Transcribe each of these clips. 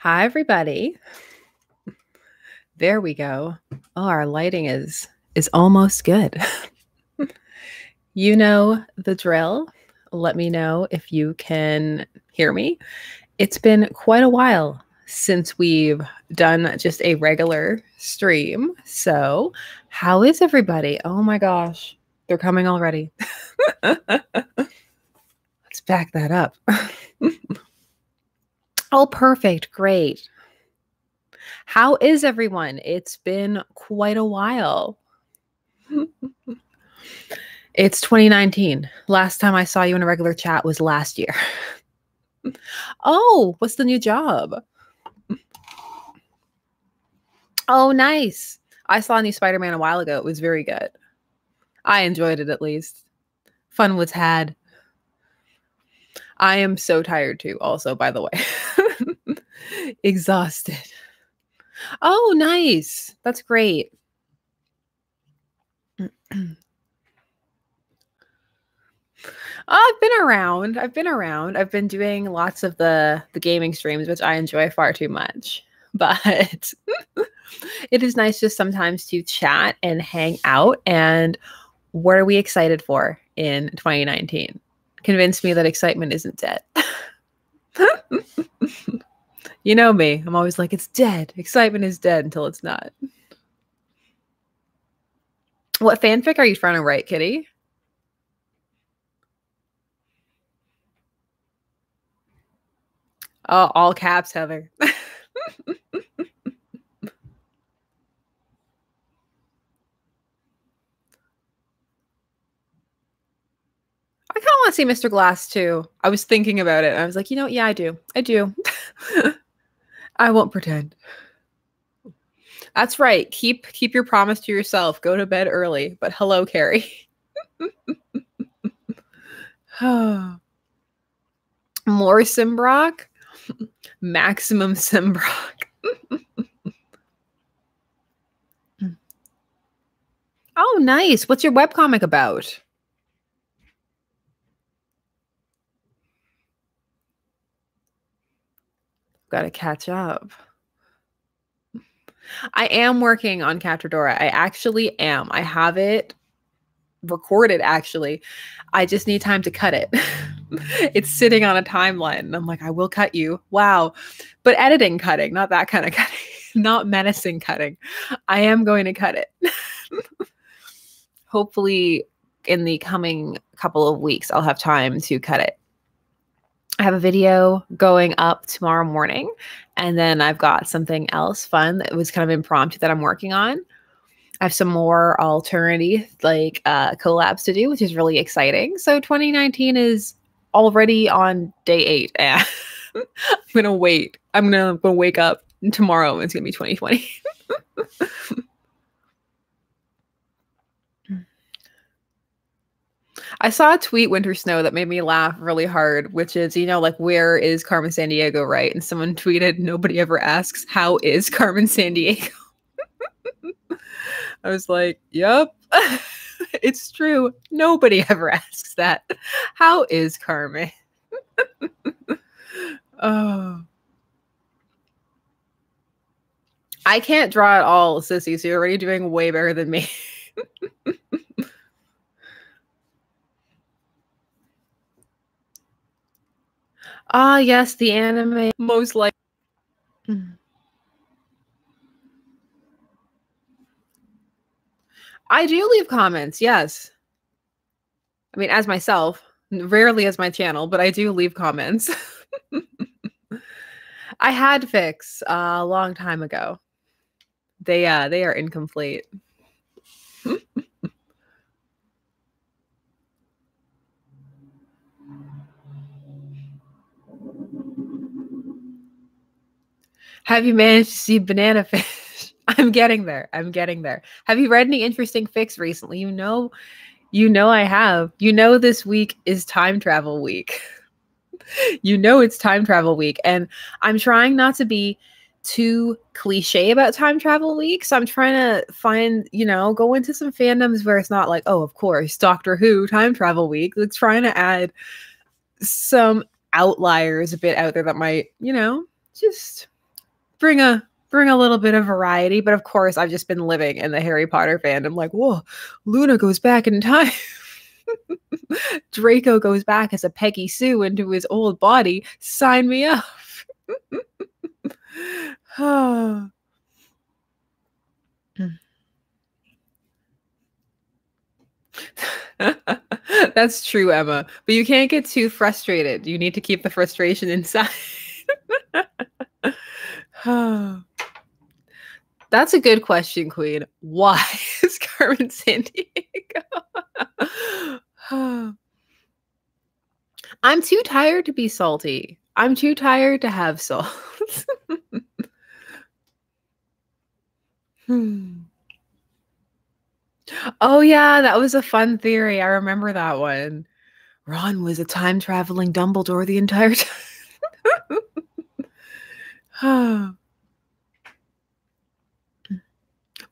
Hi, everybody. There we go. Oh, our lighting is almost good. You know the drill. Let me know if you can hear me. It's been quite a while since we've done just a regular stream. So, how is everybody? Oh my gosh, they're coming already. Let's back that up. Oh, perfect. Great. How is everyone? It's been quite a while. It's 2019. Last time I saw you in a regular chat was last year. Oh, what's the new job? Oh, nice. I saw a new Spider-Man a while ago. It was very good. I enjoyed it at least. Fun was had. I am so tired too, also, by the way. Exhausted. Oh, nice. That's great. I've been around. I've been doing lots of the gaming streams, which I enjoy far too much. But it is nice just sometimes to chat and hang out. And what are we excited for in 2019? Convince me that excitement isn't dead. You know me. I'm always like, it's dead. Excitement is dead until it's not. What fanfic are you trying to write, Kitty? Oh, all caps, Heather. I kind of want to see Mr. Glass too. I was thinking about it. I was like, yeah, I do. I do. I won't pretend. That's right. Keep your promise to yourself. Go to bed early. But hello, Carrie. More Simbrock? Maximum Simbrock. Oh, nice. What's your webcomic about? Got to catch up. I am working on Capture Dora. I actually am. I have it recorded, actually. I just need time to cut it. It's sitting on a timeline. And I'm like, I will cut you. Wow. But editing cutting, not that kind of cutting. Not menacing cutting. I am going to cut it. Hopefully in the coming couple of weeks, I'll have time to cut it. I have a video going up tomorrow morning, and then I've got something else fun that was kind of impromptu that I'm working on. I have some more alternative collabs to do, which is really exciting. So 2019 is already on day 8. And I'm gonna wait. I'm gonna wake up tomorrow and it's gonna be 2020. I saw a tweet, Winter Snow, that made me laugh really hard, which is, like, where is Carmen Sandiego, right? And someone tweeted, nobody ever asks, how is Carmen Sandiego? I was like, yep, it's true. Nobody ever asks that. How is Carmen? Oh. I can't draw at all, Sissy, so you're already doing way better than me. Ah, yes, the anime. Most likely. I do leave comments, yes. I mean, as myself, rarely as my channel, but I do leave comments. I had fics a long time ago. They are incomplete. Have you managed to see Banana Fish? I'm getting there. Have you read any interesting fics recently? You know I have. This week is time travel week. It's time travel week. And I'm trying not to be too cliche about time travel week. So I'm trying to find, go into some fandoms where it's not like, oh, of course, Doctor Who time travel week. Like trying to add some outliers a bit out there that might, just bring a little bit of variety. But of course, I've just been living in the Harry Potter fandom. Like, whoa, Luna goes back in time. Draco goes back as a Peggy Sue into his old body. Sign me up. That's true, Emma. But you can't get too frustrated. You need to keep the frustration inside. That's a good question, Queen. Why is Carmen Sandiego? I'm too tired to be salty. I'm too tired to have salt. Oh yeah, that was a fun theory. I remember that one. Ron was a time-traveling Dumbledore the entire time.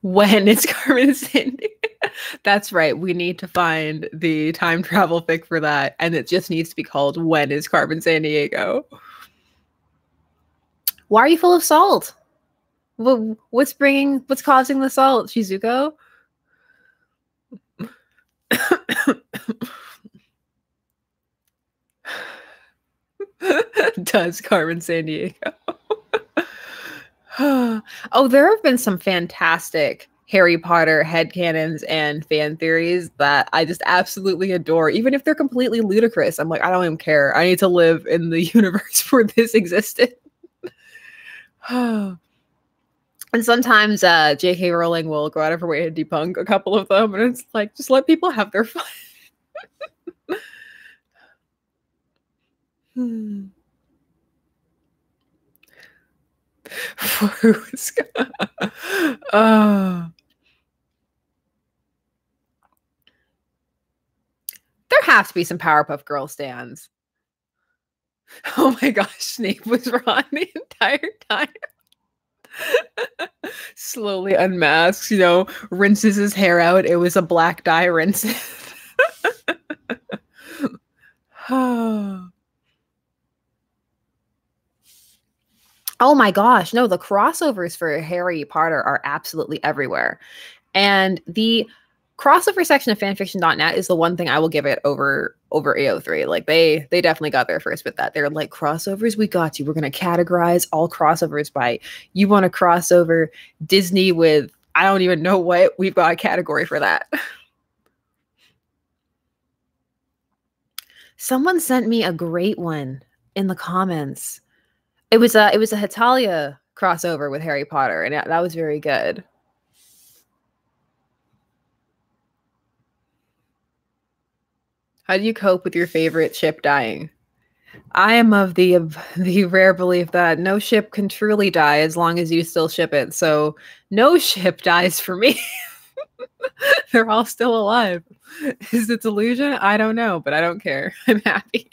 When it's Carmen Sandiego. That's right. We need to find the time travel fic for that. And it just needs to be called When is Carmen Sandiego. Why are you full of salt? What's causing the salt, Shizuko? Does Carmen Sandiego? Oh, there have been some fantastic Harry Potter headcanons and fan theories that I just absolutely adore, even if they're completely ludicrous. I'm like, I don't even care. I need to live in the universe where this existed. And sometimes J.K. Rowling will go out of her way to debunk a couple of them, and it's like, just let people have their fun. There have to be some Powerpuff Girl stands. Oh my gosh, Snape was Ron the entire time. Slowly unmasks, rinses his hair out. It was a black dye rinse. Oh my gosh, no, the crossovers for Harry Potter are absolutely everywhere. And the crossover section of fanfiction.net is the one thing I will give it over AO3. Like they definitely got there first with that. They're like, crossovers, we got you. We're going to categorize all crossovers by, you want to crossover Disney with, I don't even know what, we've got a category for that. Someone sent me a great one in the comments. It was a Hetalia crossover with Harry Potter, and that was very good. How do you cope with your favorite ship dying? I am of the rare belief that no ship can truly die as long as you still ship it. So no ship dies for me. They're all still alive. Is it delusion? I don't know, but I don't care. I'm happy.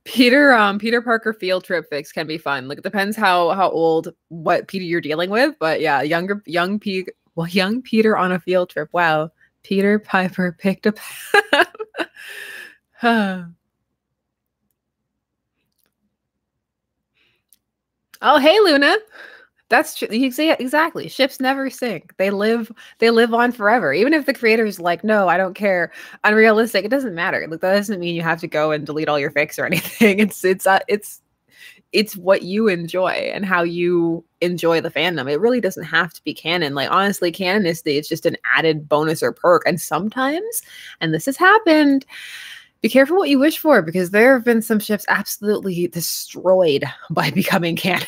Peter Parker field trip fics can be fun. Like, it depends how old, what Peter you're dealing with, but yeah, young Peter on a field trip. Wow, Peter Piper picked up. Oh, hey, Luna. That's true. Exactly. Ships never sink. They live on forever. Even if the creator is like, no, I don't care, unrealistic, it doesn't matter. Like, that doesn't mean you have to go and delete all your fics or anything. It's what you enjoy and how you enjoy the fandom. It really doesn't have to be canon. Like, honestly, canonicity is just an added bonus or perk. And sometimes, and this has happened, be careful what you wish for, because there have been some ships absolutely destroyed by becoming canon.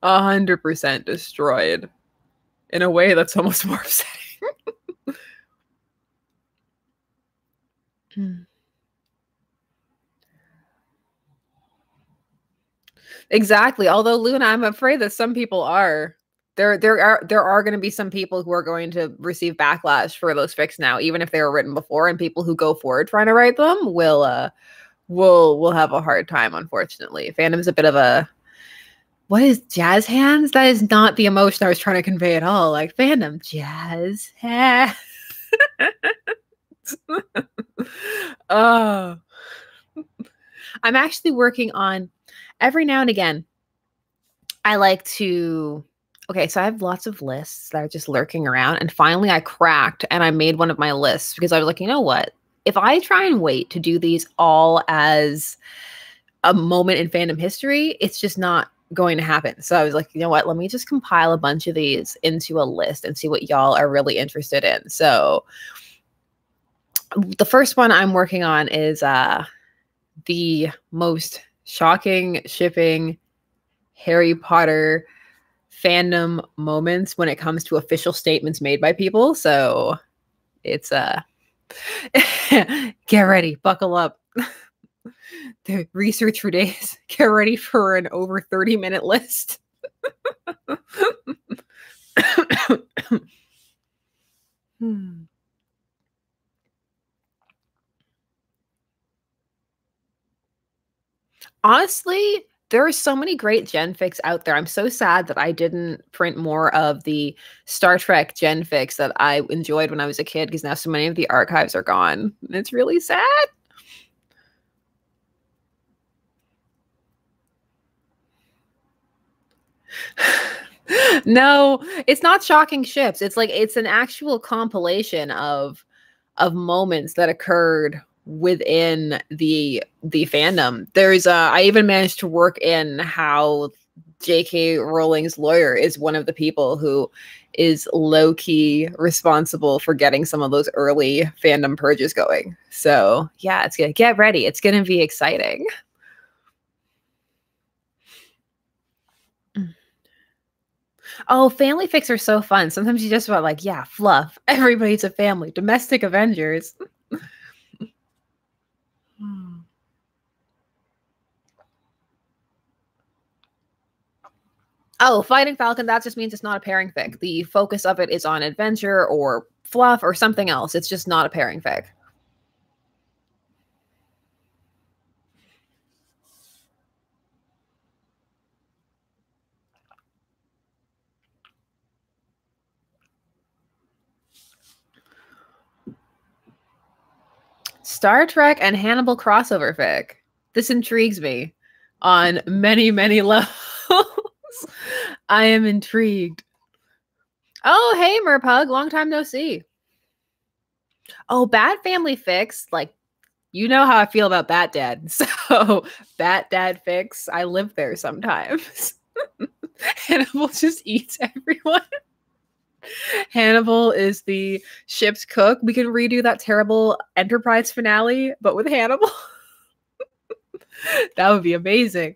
100% destroyed in a way that's almost more upsetting. Exactly. Although, Luna, I'm afraid that some people are. There are going to be some people who are going to receive backlash for those fics now, even if they were written before, and people who go forward trying to write them will have a hard time, unfortunately. Fandom's a bit of a, what is jazz hands? That is not the emotion I was trying to convey at all. Like, fandom, jazz hands. Oh, I'm actually working on every now and again. I like to. Okay, so I have lots of lists that are just lurking around, and finally I cracked and I made one of my lists because I was like, you know what? If I try and wait to do these all as a moment in fandom history, it's just not going to happen. So I was like, you know what? Let me just compile a bunch of these into a list and see what y'all are really interested in. So the first one I'm working on is the most shocking shipping Harry Potter fandom moments when it comes to official statements made by people. So it's get ready, buckle up. The research for days. Get ready for an over 30-minute list. Honestly, there are so many great genfics out there. I'm so sad that I didn't print more of the Star Trek genfics that I enjoyed when I was a kid because now so many of the archives are gone. It's really sad. No, it's not shocking ships. It's like it's an actual compilation of moments that occurred within the fandom. There's I even managed to work in how J.K. Rowling's lawyer is one of the people who is low-key responsible for getting some of those early fandom purges going. So yeah, it's gonna get ready. It's gonna be exciting. Oh, family fics are so fun. Sometimes you just want like, yeah, fluff. Everybody's a family. Domestic Avengers. Oh, Fighting Falcon, that just means it's not a pairing fic. The focus of it is on adventure or fluff or something else. It's just not a pairing fic. Star Trek and Hannibal crossover fic. This intrigues me on many, many levels. I am intrigued. Oh, hey, Merpug. Long time no see. Oh, Bad Family Fix. Like, you know how I feel about Bat Dad. So, Bat Dad Fix. I live there sometimes. Hannibal just eats everyone. Hannibal is the ship's cook. We can redo that terrible Enterprise finale, but with Hannibal. That would be amazing.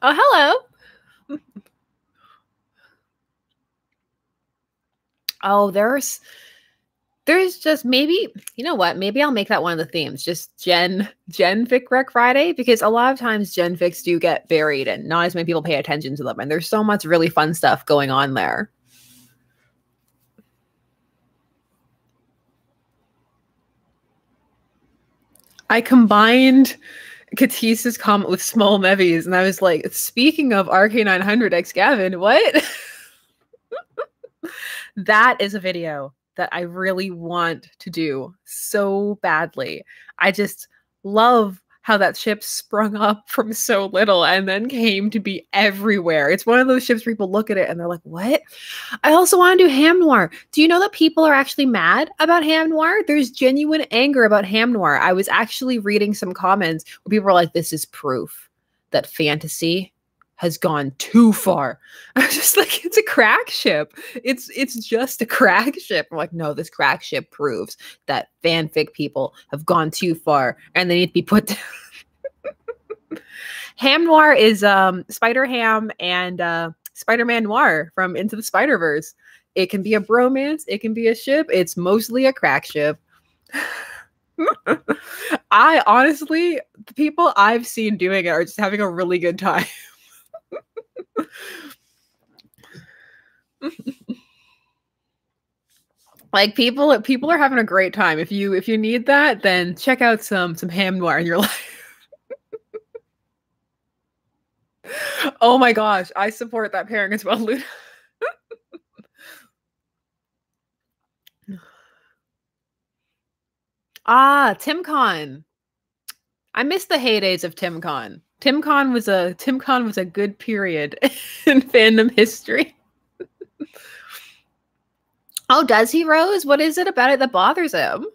Oh, hello. Oh, there's just maybe, you know what? Maybe I'll make that one of the themes, just Gen Fic Rec Friday, because a lot of times Gen Fics do get buried and not as many people pay attention to them. And there's so much really fun stuff going on there. I combined Katis's comment with Small Mevies, and I was like, speaking of RK900X Gavin, what? That is a video that I really want to do so badly. I just love how that ship sprung up from so little and then came to be everywhere. It's one of those ships where people look at it and they're like, what? I also want to do Ham Noir. Do you know that people are actually mad about Ham Noir? There's genuine anger about Ham Noir. I was actually reading some comments where people were like, this is proof that fantasy has gone too far. I was just like, it's a crack ship. It's just a crack ship. I'm like, no, this crack ship proves that fanfic people have gone too far and they need to be put down. Ham Noir is Spider Ham and Spider-Man Noir from Into the Spider-Verse. It can be a bromance, it can be a ship. It's mostly a crack ship. I honestly, the people I've seen doing it are just having a really good time. Like people are having a great time. If you need that, then check out some Ham Noir in your life. Oh my gosh, I support that pairing as well, Luna. Ah, TimCon. I miss the heydays of TimCon. TimCon was a good period in fandom history. Oh, does he, Rose? What is it about it that bothers him?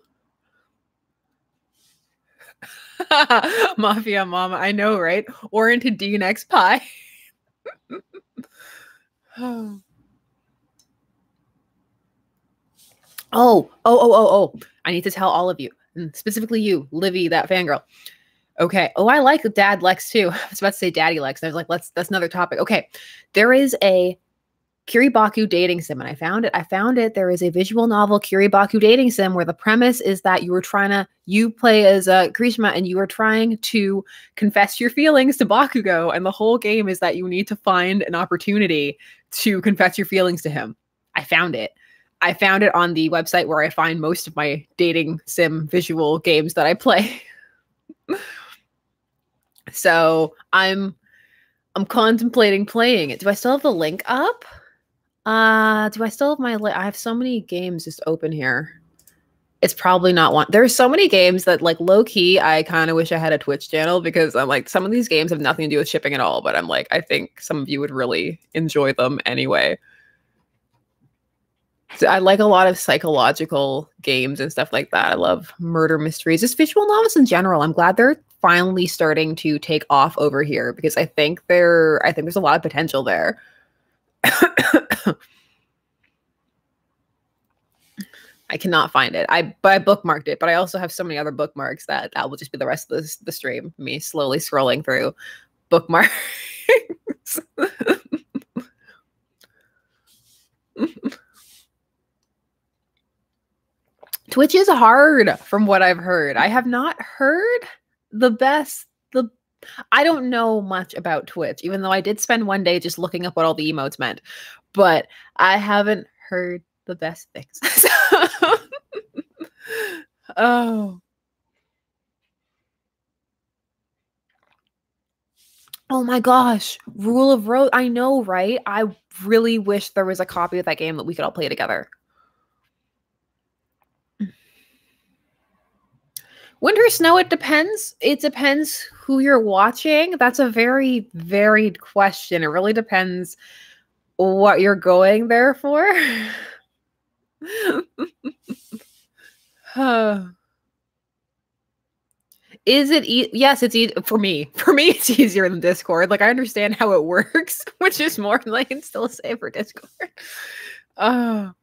Mafia Mama, I know, right? Or into DNX Pie. Oh, oh. I need to tell all of you, and specifically you, Livy, that fangirl. Okay. Oh, I like Dad Lex too. I was about to say Daddy Lex. I was like, that's another topic. Okay. There is a Kiribaku dating sim, and I found it. There is a visual novel Kiribaku dating sim where the premise is that you play as Grishma and you are trying to confess your feelings to Bakugo, and the whole game is that you need to find an opportunity to confess your feelings to him. I found it. I found it on the website where I find most of my dating sim visual games that I play. So I'm contemplating playing it. Do I still have the link up? Do I still have I have so many games just open here. It's probably not one. There's so many games that like low key, I kind of wish I had a Twitch channel because I'm like, some of these games have nothing to do with shipping at all, but I'm like, I think some of you would really enjoy them anyway. So I like a lot of psychological games and stuff like that. I love murder mysteries, just visual novels in general. I'm glad they're finally starting to take off over here because I think there's a lot of potential there. I cannot find it. I bookmarked it, but I also have so many other bookmarks that will just be the rest of the stream. Me slowly scrolling through bookmarks. Twitch is hard from what I've heard. I have not heard the best. I don't know much about Twitch, even though I did spend one day just looking up what all the emotes meant, but I haven't heard the best things. Oh. Oh my gosh. Rule of Rose. I know, right? I really wish there was a copy of that game that we could all play together. Winter Snow, it depends. It depends who you're watching. That's a very varied question. It really depends what you're going there for. Is it yes, it's for me. For me, it's easier than Discord. Like I understand how it works, which is more than I can still say for Discord. Oh,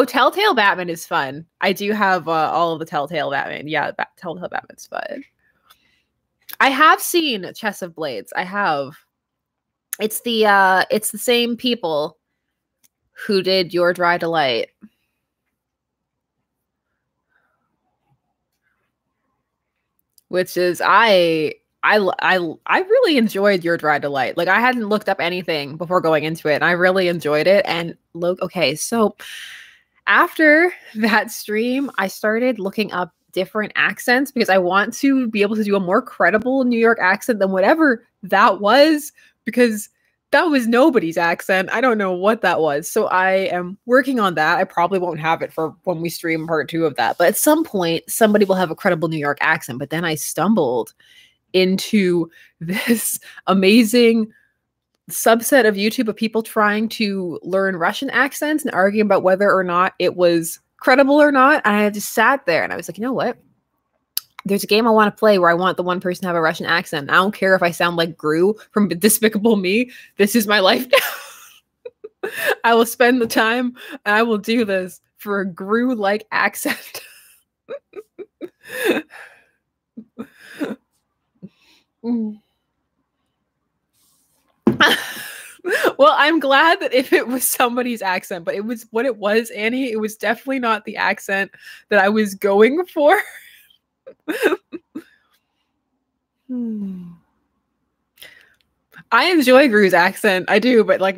Telltale Batman is fun. I do have all of the Telltale Batman. Yeah, Telltale Batman's fun. I have seen Chess of Blades. I have. It's the same people who did Your Dry Delight. Which is I really enjoyed Your Dry Delight. Like I hadn't looked up anything before going into it, and I really enjoyed it. And look, okay, so after that stream, I started looking up different accents because I want to be able to do a more credible New York accent than whatever that was, because that was nobody's accent. I don't know what that was. So I am working on that. I probably won't have it for when we stream part 2 of that. But at some point, somebody will have a credible New York accent. But then I stumbled into this amazing subset of YouTube of people trying to learn Russian accents and arguing about whether or not it was credible or not. And I just sat there and I was like, you know what? There's a game I want to play where I want the one person to have a Russian accent. I don't care if I sound like Gru from Despicable Me. This is my life now. I will spend the time and I will do this for a Gru-like accent. Well, I'm glad that if it was somebody's accent, but it was what it was, Annie. It was definitely not the accent that I was going for. I enjoy Gru's accent. I do, but like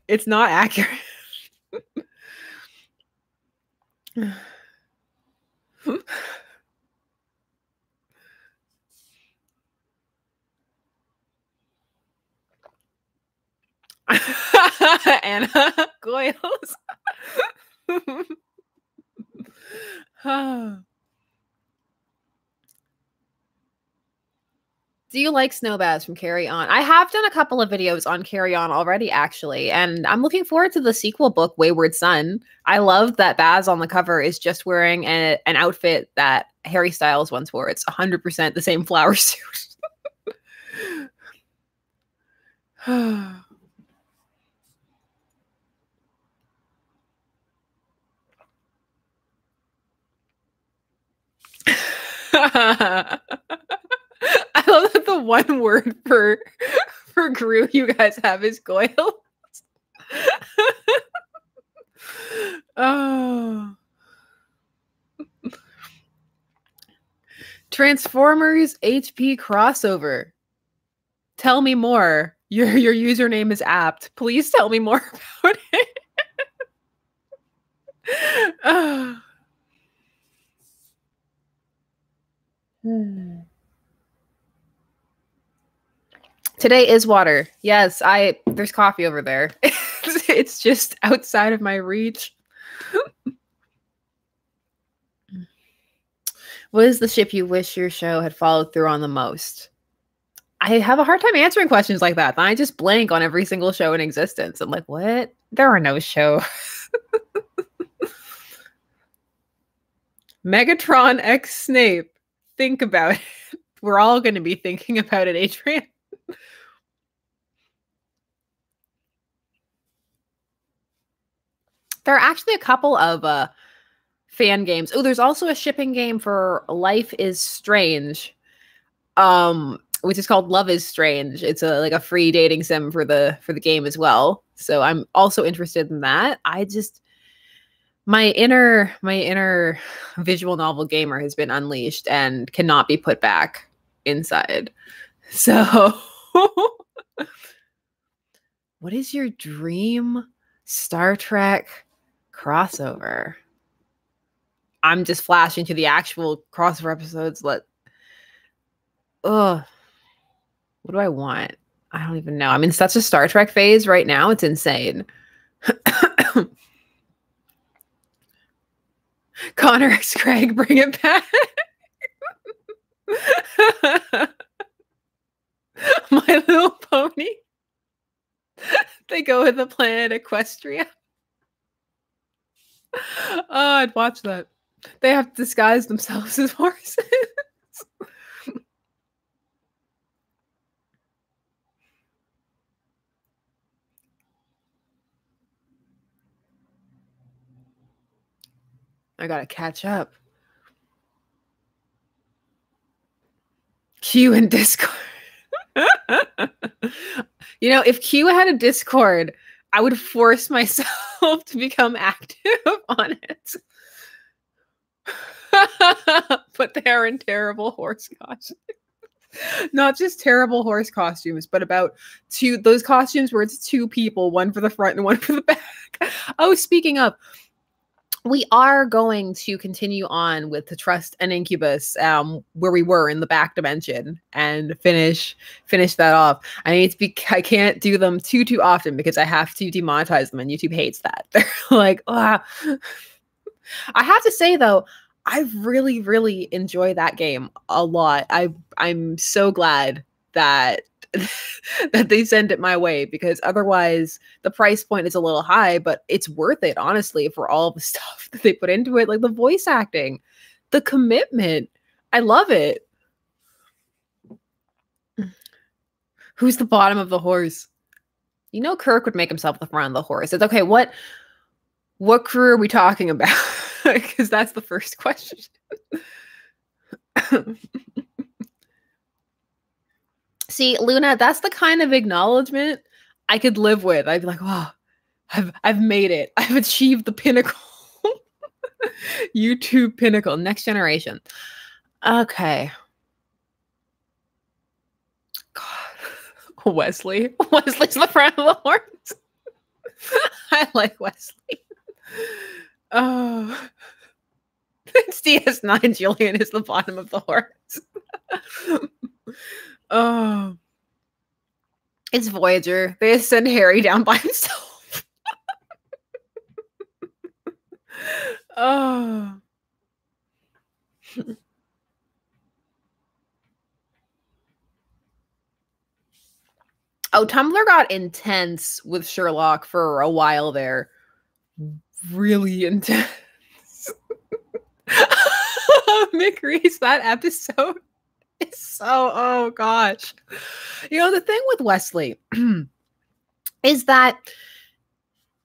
it's not accurate. Anna Goyles. Do you like Snowbaz from Carry On? I have done a couple of videos on Carry On already, actually, and I'm looking forward to the sequel book, Wayward Son. I love that Baz on the cover is just wearing an outfit that Harry Styles once wore. It's 100% the same flower suit. I love that the one word for Gru you guys have is Goyle. Oh. Transformers HP crossover. Tell me more. Your username is apt. Please tell me more about it. Oh. Today is water. Yes, there's coffee over there. It's just outside of my reach. What is the ship you wish your show had followed through on the most? I have a hard time answering questions like that. I just blank on every single show in existence. I'm like, what? There are no shows. Megatron X Snape. Think about it. We're all going to be thinking about it, Adrian. There are actually a couple of fan games. Oh, there's also a shipping game for Life is Strange, which is called Love is Strange. It's like a free dating sim for the game as well. So I'm also interested in that. My inner visual novel gamer has been unleashed and cannot be put back inside. So what is your dream Star Trek crossover? I'm just flashing to the actual crossover episodes. What do I want? I don't even know. I'm in such a Star Trek phase right now. It's insane. Connor X Craig, bring it back. My Little Pony. They go with the planet Equestria. Oh, I'd watch that. They have to disguise themselves as horses. I gotta catch up. Q and Discord. You know, if Q had a Discord, I would force myself to become active on it. But they are in terrible horse costumes. Not just terrible horse costumes, but about those costumes where it's two people, one for the front and one for the back. Oh, speaking of, we are going to continue on with the Trust and Incubus, where we were in the back dimension, and finish that off. I can't do them too often because I have to demonetize them, and YouTube hates that. They're like, I have to say though, I really, really enjoy that game a lot. I'm so glad that that they send it my way, because otherwise the price point is a little high, but it's worth it, honestly, for all the stuff that they put into it, like the voice acting, the commitment. I love it. Who's the bottom of the horse? You know, Kirk would make himself the front of the horse. It's okay. What crew are we talking about? Because that's the first question. See, Luna, that's the kind of acknowledgement I could live with. I'd be like, wow, I've made it. I've achieved the pinnacle. YouTube pinnacle. Next generation. Okay. God. Wesley's the front of the horse. I like Wesley. Oh. It's DS9. Julian is the bottom of the horse. Oh. It's Voyager. They send Harry down by himself. Oh. Oh, Tumblr got intense with Sherlock for a while there. Really intense. Mick Reese, that episode is so, oh gosh. You know, the thing with Wesley is that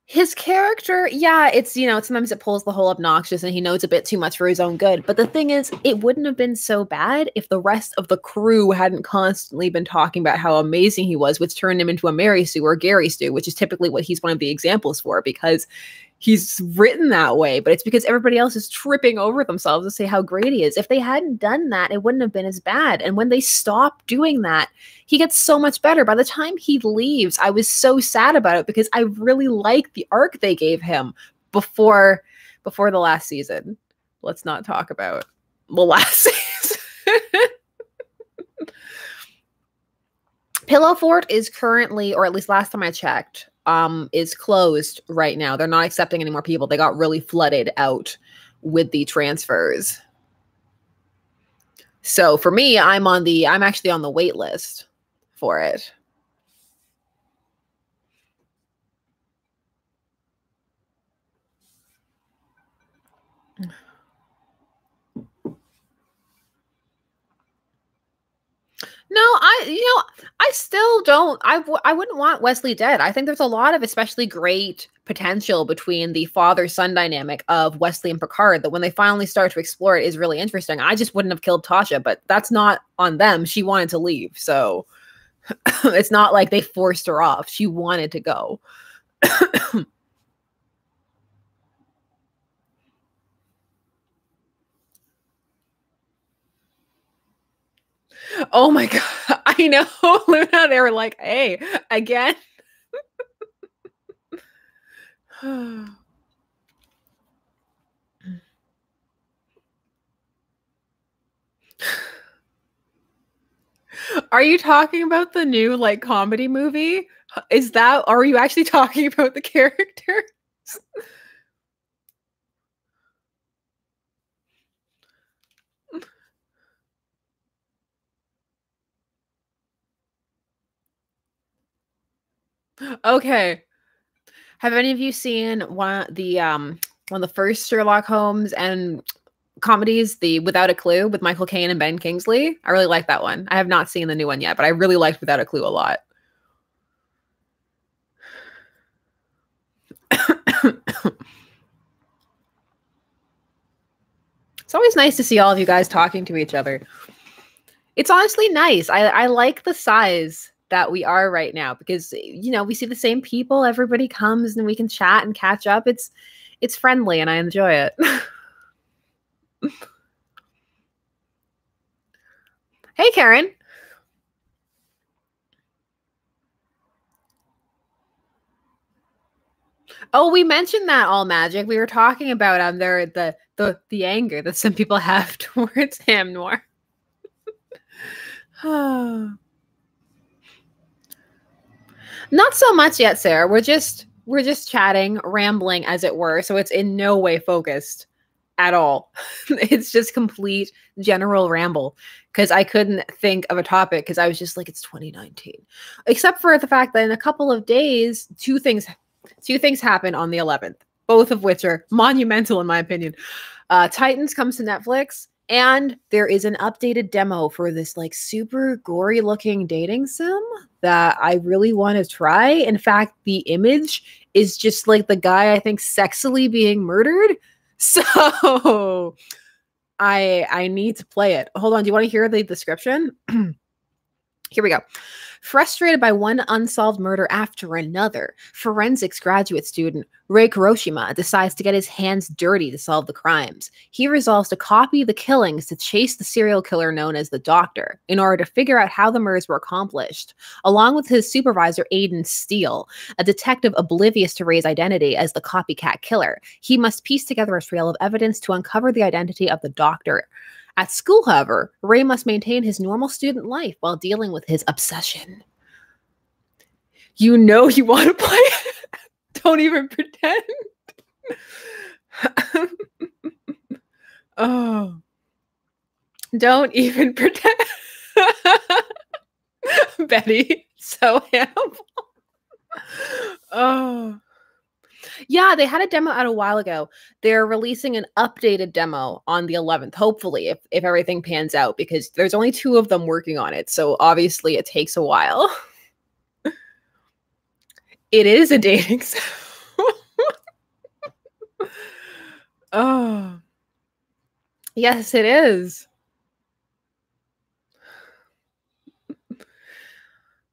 his character, yeah, it's, you know, sometimes it pulls the whole obnoxious and he knows a bit too much for his own good. But the thing is, it wouldn't have been so bad if the rest of the crew hadn't constantly been talking about how amazing he was, which turned him into a Mary Sue or Gary Stu, which is typically what he's one of the examples for, because he's written that way. But it's because everybody else is tripping over themselves to say how great he is. If they hadn't done that, it wouldn't have been as bad. And when they stop doing that, he gets so much better. By the time he leaves, I was so sad about it because I really liked the arc they gave him before the last season. Let's not talk about the last season. Pillow Fort is currently, or at least last time I checked, is closed right now. They're not accepting any more people. They got really flooded out with the transfers. So for me, I'm actually on the wait list for it. No, I still don't. I wouldn't want Wesley dead. I think there's a lot of especially great potential between the father-son dynamic of Wesley and Picard that when they finally start to explore it is really interesting. I just wouldn't have killed Tasha, but that's not on them. She wanted to leave. So it's not like they forced her off. She wanted to go. Oh my God. I know. Luna, they were like, hey, again. Are you talking about the new like comedy movie? Are you actually talking about the characters? Okay. Have any of you seen one of the first Sherlock Holmes and comedies, the Without a Clue with Michael Caine and Ben Kingsley? I really like that one. I have not seen the new one yet, but I really liked Without a Clue a lot. It's always nice to see all of you guys talking to each other. It's honestly nice. I like the size that we are right now because, you know, we see the same people. Everybody comes and we can chat and catch up. It's friendly and I enjoy it. Hey, Karen. Oh, we mentioned that all magic. We were talking about the anger that some people have towards Ham Noir. Not so much yet, Sarah. We're just chatting, rambling, as it were. So it's in no way focused at all. It's just complete general ramble because I couldn't think of a topic because I was just like, it's 2019. Except for the fact that in a couple of days, two things happen on the 11th, both of which are monumental in my opinion. Titans comes to Netflix. And there is an updated demo for this like super gory looking dating sim that I really want to try. In fact, the image is just like the guy, I think, sexily being murdered. So I need to play it. Hold on. Do you want to hear the description? Here we go. Frustrated by one unsolved murder after another, forensics graduate student Ray Kuroshima decides to get his hands dirty to solve the crimes. He resolves to copy the killings to chase the serial killer known as the Doctor in order to figure out how the murders were accomplished. Along with his supervisor Aiden Steele, a detective oblivious to Ray's identity as the copycat killer, he must piece together a trail of evidence to uncover the identity of the Doctor. At school, however, Ray must maintain his normal student life while dealing with his obsession. You know you want to play it. Don't even pretend. Oh. Don't even pretend. Betty, so Hannibal. Oh. Yeah, they had a demo out a while ago. They're releasing an updated demo on the 11th, hopefully, if everything pans out, because there's only 2 of them working on it. So obviously it takes a while. It is a dating sim. Oh. Yes, it is.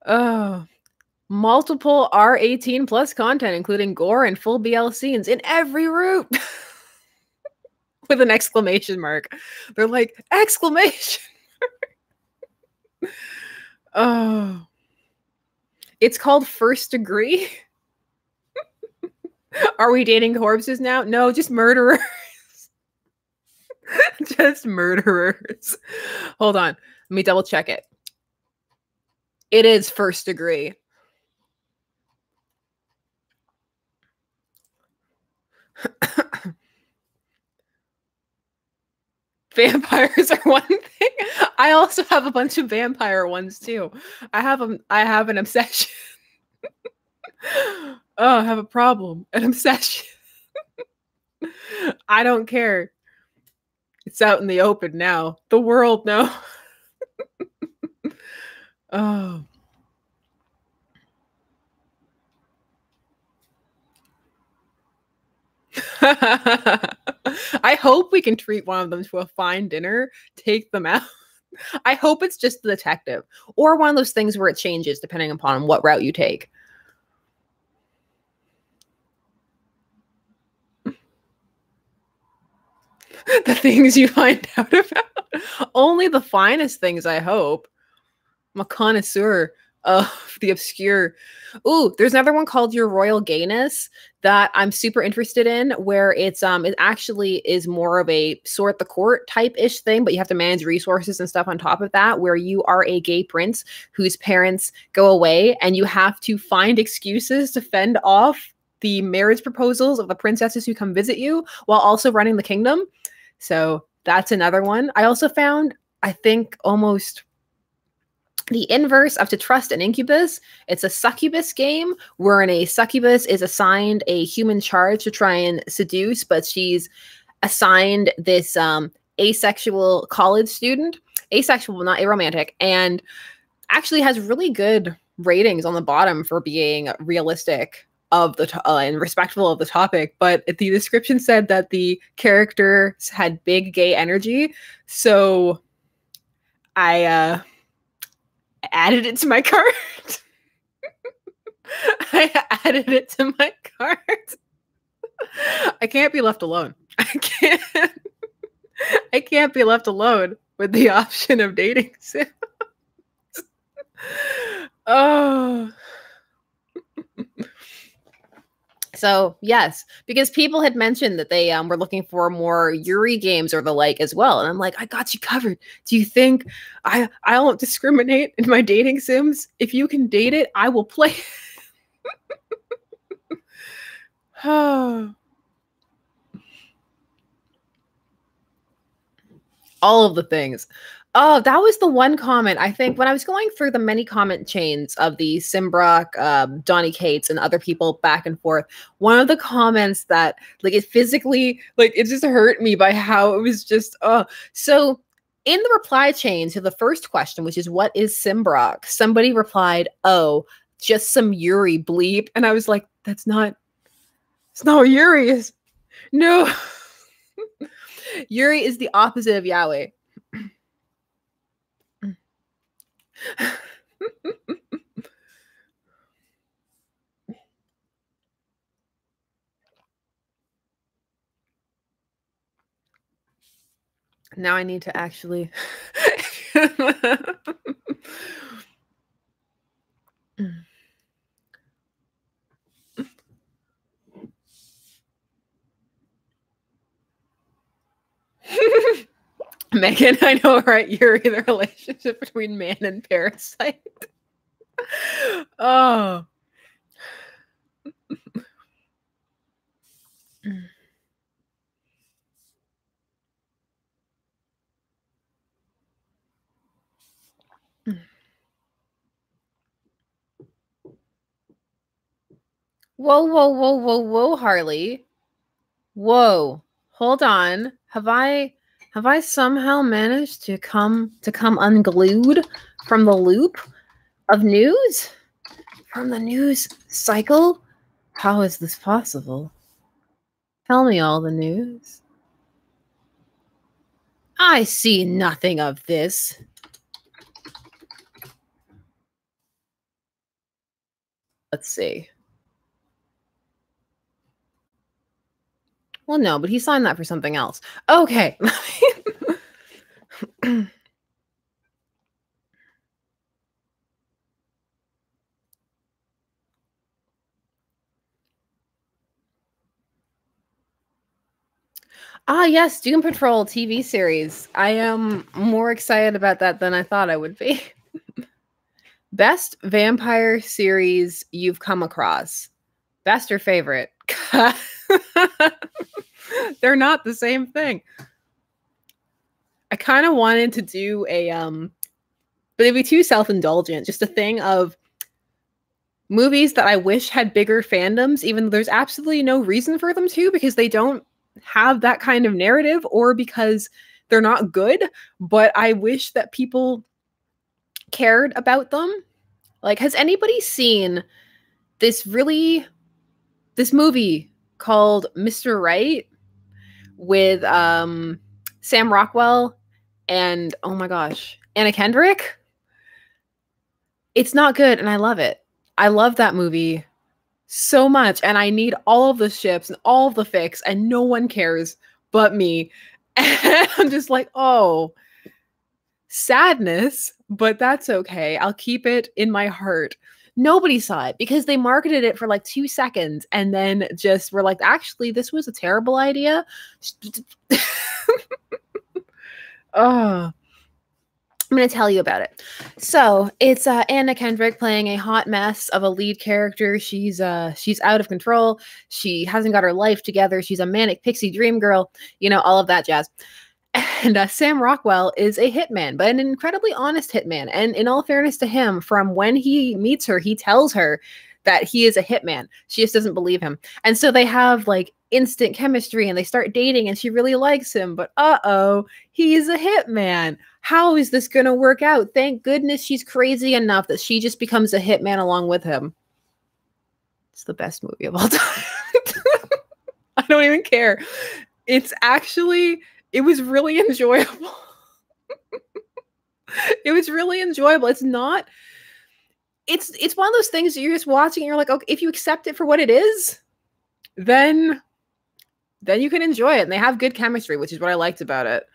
Oh. Multiple R18 plus content, including gore and full BL scenes in every route. With an exclamation mark. They're like, exclamation mark. Oh. It's called First Degree. Are we dating corpses now? No, just murderers. Just murderers. Hold on. Let me double check it. It is First Degree. Vampires are one thing. I also have a bunch of vampire ones too. I have an obsession. Oh, I have a problem. An obsession. I don't care. It's out in the open now. The world knows. Oh. I hope we can treat one of them to a fine dinner, take them out. I hope it's just the detective, or one of those things where it changes depending upon what route you take. The things you find out about. Only the finest things, I hope. I'm a connoisseur of the obscure. Ooh, there's another one called Your Royal Gayness that I'm super interested in, where it actually is more of a sort the court type-ish thing, but you have to manage resources and stuff on top of that, where you are a gay prince whose parents go away and you have to find excuses to fend off the marriage proposals of the princesses who come visit you while also running the kingdom. So that's another one. I also found, I think, almost the inverse of To Trust an Incubus. It's a succubus game wherein a succubus is assigned a human charge to try and seduce, but she's assigned this asexual college student, asexual, not aromantic, and actually has really good ratings on the bottom for being realistic of the and respectful of the topic. But the description said that the characters had big gay energy, so I added it to my cart. I added it to my cart. I can't be left alone. I can't be left alone with the option of dating sims. Oh. So yes, because people had mentioned that they were looking for more Yuri games or the like as well, and I'm like, I got you covered. Do you think I won't discriminate in my dating sims? If you can date it, I will play. All of the things. Oh, that was the one comment. I think when I was going through the many comment chains of the Simbrock, Donny Cates, and other people back and forth, one of the comments that, like, it physically, like, it just hurt me by how it was just, So in the reply chain to the first question, which is, what is Simbrock? Somebody replied, oh, just some Yuri bleep. And I was like, it's not what Yuri is. No. Yuri is the opposite of Yahweh. Now I need to actually Megan, I know, right? Yuri, the relationship between man and parasite. Oh, Whoa, whoa, whoa, whoa, whoa, Harley. Whoa. Hold on. Have I somehow managed to come unglued from the loop of news? From the news cycle? How is this possible? Tell me all the news. I see nothing of this. Let's see. Well, no, but he signed that for something else. Okay. Ah, yes, Doom Patrol TV series. I am more excited about that than I thought I would be. Best vampire series you've come across. Best or favorite? They're not the same thing. I kind of wanted to do a but it'd be too self-indulgent. Just a thing of movies that I wish had bigger fandoms, even though there's absolutely no reason for them to, because they don't have that kind of narrative or because they're not good, but I wish that people cared about them. Like, has anybody seen this movie called Mr. Right with Sam Rockwell and, oh my gosh, Anna Kendrick? It's not good, and I love it. I love that movie so much, and I need all of the ships and all of the fics, and no one cares but me. And I'm just like, oh, sadness, but that's okay. I'll keep it in my heart. Nobody saw it because they marketed it for like 2 seconds and then just were like, actually, this was a terrible idea. Oh, I'm going to tell you about it. So it's Anna Kendrick playing a hot mess of a lead character. She's out of control. She hasn't got her life together. She's a manic pixie dream girl, you know, all of that jazz. And Sam Rockwell is a hitman, but an incredibly honest hitman. And in all fairness to him, from when he meets her, he tells her that he is a hitman. She just doesn't believe him. And so they have like instant chemistry and they start dating and she really likes him. But uh-oh, he's a hitman. How is this going to work out? Thank goodness she's crazy enough that she just becomes a hitman along with him. It's the best movie of all time. I don't even care. It's actually... It was really enjoyable. It was really enjoyable. It's not... It's one of those things that you're just watching and you're like, okay, if you accept it for what it is, then you can enjoy it. And they have good chemistry, which is what I liked about it.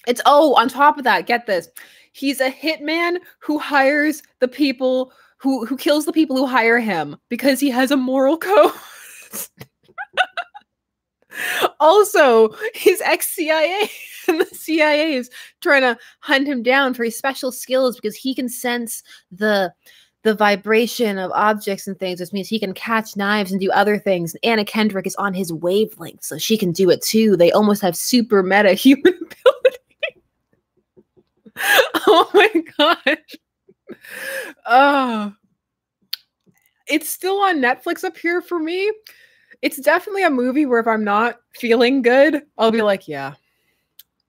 It's, oh, on top of that, get this. He's a hitman who hires the people who kills the people who hire him because he has a moral code. Also, he's ex-CIA, and the CIA is trying to hunt him down for his special skills because he can sense the vibration of objects and things, which means he can catch knives and do other things. And Anna Kendrick is on his wavelength, so she can do it too. They almost have super meta human ability. Oh my gosh. Oh. It's still on Netflix up here for me. It's definitely a movie where if I'm not feeling good, I'll be like, yeah,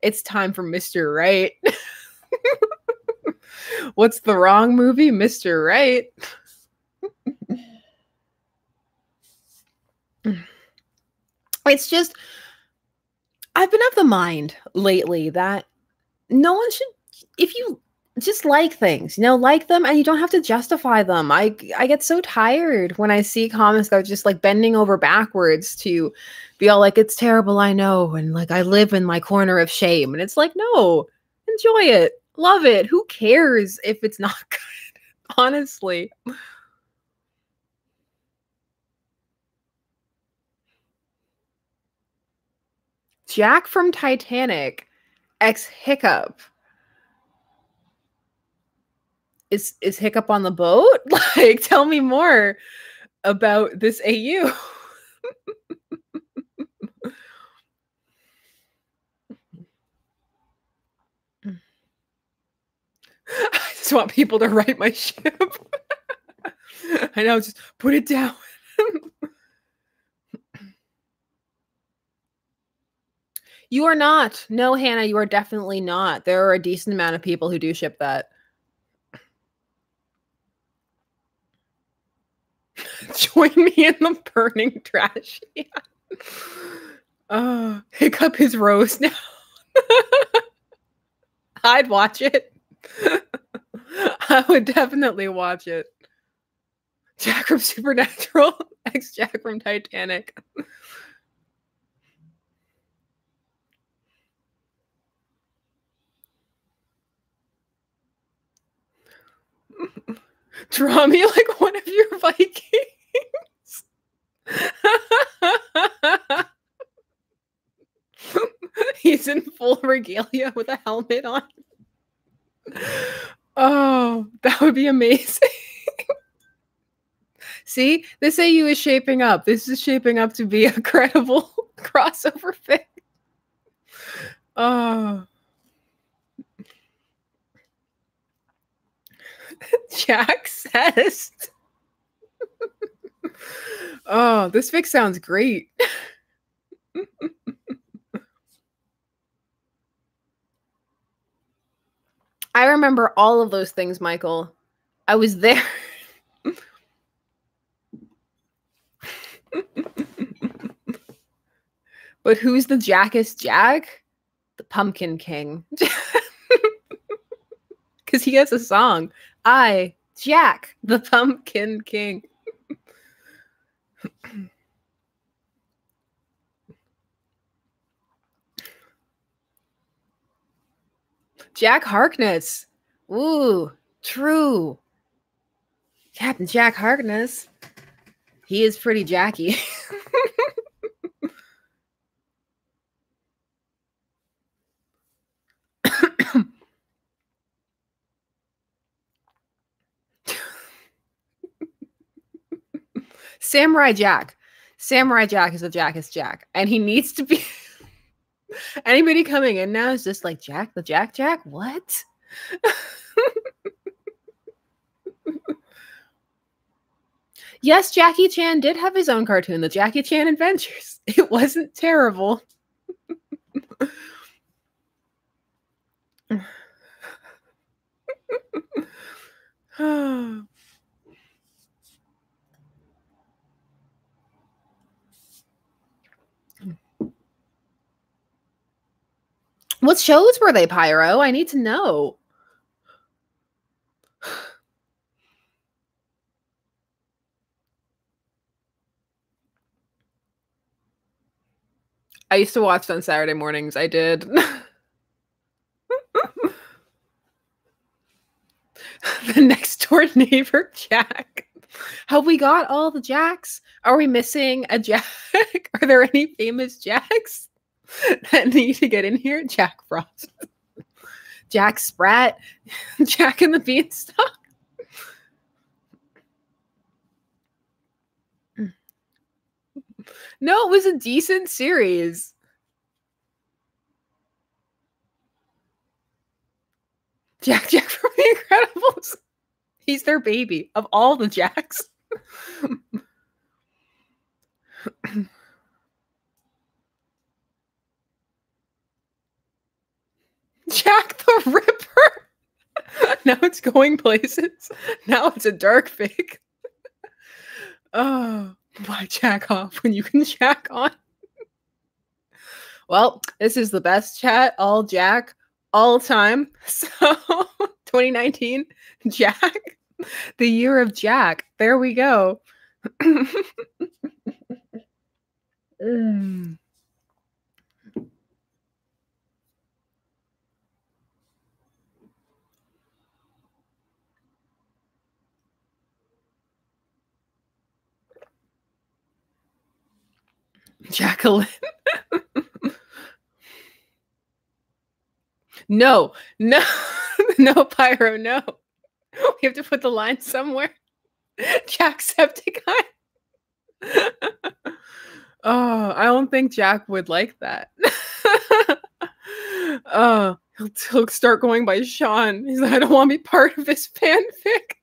it's time for Mr. Right. What's the wrong movie? Mr. Right. It's just, I've been of the mind lately that no one should, if you just like things, you know, like them, and you don't have to justify them. I get so tired when I see comments that are just like bending over backwards to be all like, it's terrible, I know, and like I live in my corner of shame. And it's like, no, enjoy it, love it. Who cares if it's not good? Honestly. Jack from Titanic, ex Hiccup. Is Hiccup on the boat? Like, tell me more about this AU. just want people to right my ship. I know, just put it down. You are not. No, Hannah, you are definitely not. There are a decent amount of people who do ship that. Join me in the burning trash. Yeah. Hiccup is Rose now. I'd watch it. I would definitely watch it. Jack from Supernatural, ex-Jack from Titanic. Draw me like one of your Vikings. He's in full regalia with a helmet on. Oh, that would be amazing. See, this AU is shaping up. This is shaping up to be a credible crossover fic. Oh. Jack says. Oh, this fic sounds great. I remember all of those things, Michael. I was there. But who's the Jackest Jack? The Pumpkin King. Because he has a song. I, Jack, the Pumpkin King. Jack Harkness. Ooh, true. Captain Jack Harkness. He is pretty Jacky. Samurai Jack. Samurai Jack is the Jackest Jack. And he needs to be... Anybody coming in now is just like, Jack, the Jack? What? Yes, Jackie Chan did have his own cartoon, the Jackie Chan Adventures. It wasn't terrible. What shows were they, Pyro? I need to know. I used to watch on Saturday mornings. I did. The next door neighbor, Jack. Have we got all the Jacks? Are we missing a Jack? Are there any famous Jacks that need to get in here? Jack Frost. Jack Sprat. Jack and the Beanstalk. No, it was a decent series. Jack from The Incredibles. He's their baby of all the Jacks. Jack the Ripper. Now it's going places. Now it's a dark fake. Oh, why jack off when you can jack on? Well, this is the best chat, all Jack, all time. So 2019, Jack, the year of Jack. There we go. Jacqueline. No, Pyro, no. We have to put the line somewhere. Jacksepticeye. Oh, I don't think Jack would like that. Oh, He'll start going by Sean. He's like, I don't want to be part of this fanfic.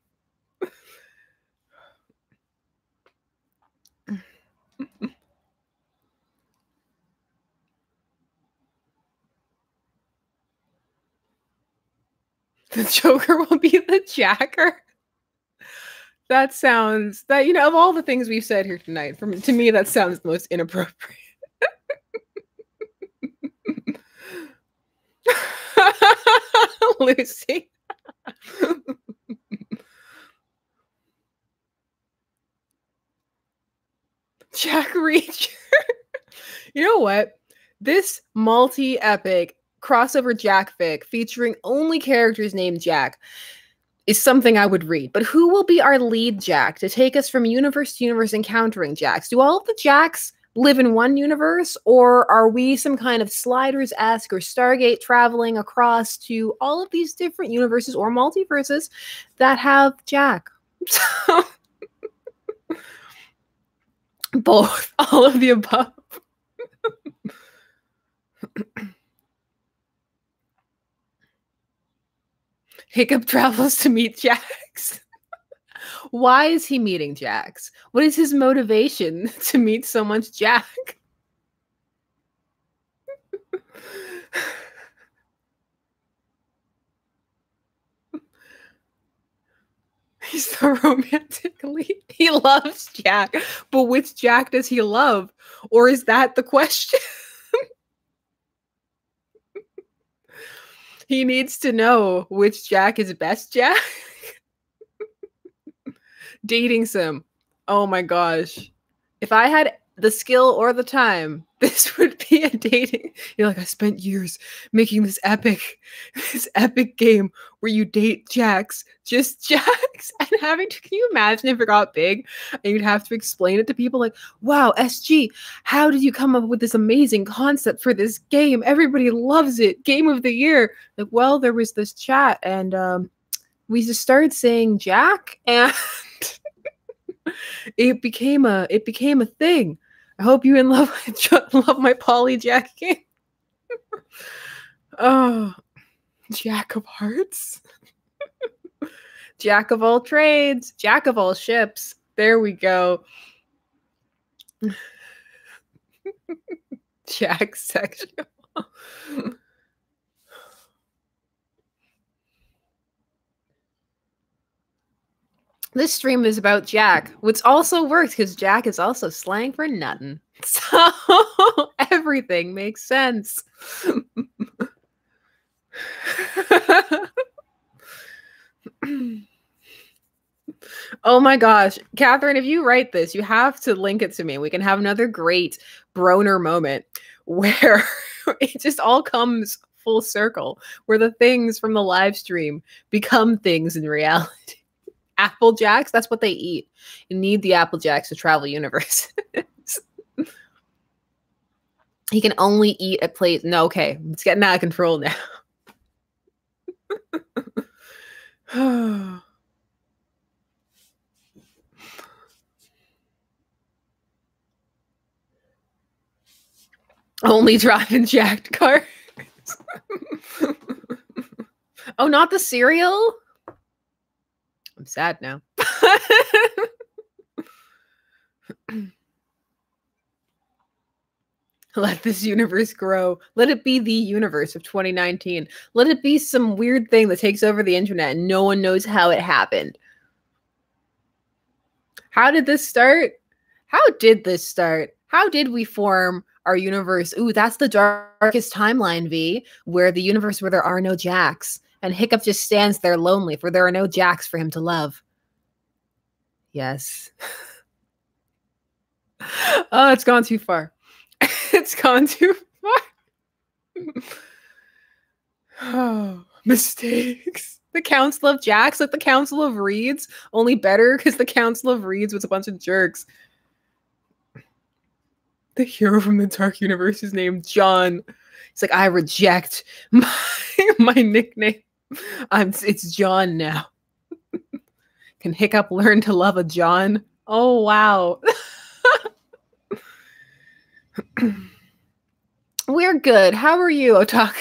The Joker will be the Jacker. That sounds that of all the things we've said here tonight, to me that sounds the most inappropriate. Lucy. Jack Reacher. You know what? This multi-epic crossover Jackfic featuring only characters named Jack is something I would read. But who will be our lead Jack to take us from universe to universe encountering Jacks? Do all of the Jacks live in one universe, or are we some kind of Sliders-esque or Stargate traveling across to all of these different universes or multiverses that have Jack? Both. All of the above. Hiccup travels to meet Jax. Why is he meeting Jax? What is his motivation to meet so much Jack? He's the romantic lead. He loves Jack. But which Jack does he love? Or is that the question? He needs to know which Jack is best Jack. Dating sim. Oh my gosh. If I had the skill or the time, this would be a dating. You're like, I spent years making this epic game where you date Jacks, just Jacks, and having to, can you imagine if it got big and you'd have to explain it to people like, wow, SG, how did you come up with this amazing concept for this game? Everybody loves it. Game of the year. Like, well, there was this chat and we just started saying Jack and it became a thing. I hope you love my Polly Jack game. Oh, Jack of hearts. Jack of all trades. Jack of all ships. There we go. Jack sexual. This stream is about Jack, which also works because Jack is also slang for nothing. So everything makes sense. Oh my gosh. Catherine, if you write this, you have to link it to me. We can have another great Broner moment where it just all comes full circle, where the things from the live stream become things in reality. Apple Jacks, that's what they eat. You need the Apple Jacks to travel universe. He can only eat at places. No, okay. It's getting out of control now. Only driving jacked cars. Oh, not the cereal? I'm sad now. Let this universe grow. Let it be the universe of 2019. Let it be some weird thing that takes over the internet and no one knows how it happened. How did this start? How did this start? How did we form our universe? Ooh, that's the darkest timeline, V, where the universe where there are no Jacks. And Hiccup just stands there lonely, for there are no Jacks for him to love. Yes. Oh, it's gone too far. It's gone too far. Oh, mistakes. The Council of Jacks, like the Council of Reeds, only better because the Council of Reeds was a bunch of jerks. The hero from the Dark Universe is named John. He's like, I reject my nickname. It's John now. Can Hiccup learn to love a John? Oh, wow. We're good. How are you, Otaku?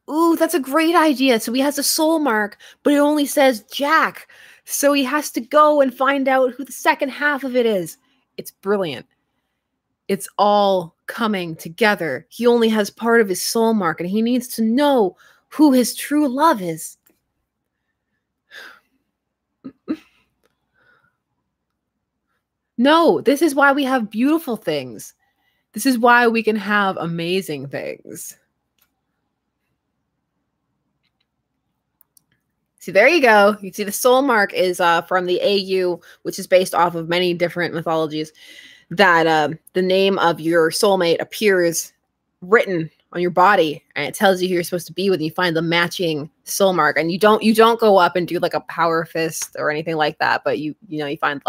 Ooh, that's a great idea. So he has a soul mark, but it only says Jack. So he has to go and find out who the second half of it is. It's brilliant. It's all coming together. He only has part of his soul mark, and he needs to know who his true love is. No, this is why we have beautiful things. This is why we can have amazing things. See, there you go. You see the soul mark is from the AU, which is based off of many different mythologies, that the name of your soulmate appears written on your body, and it tells you who you're supposed to be when you find the matching soul mark. And you don't go up and do like a power fist or anything like that, but you find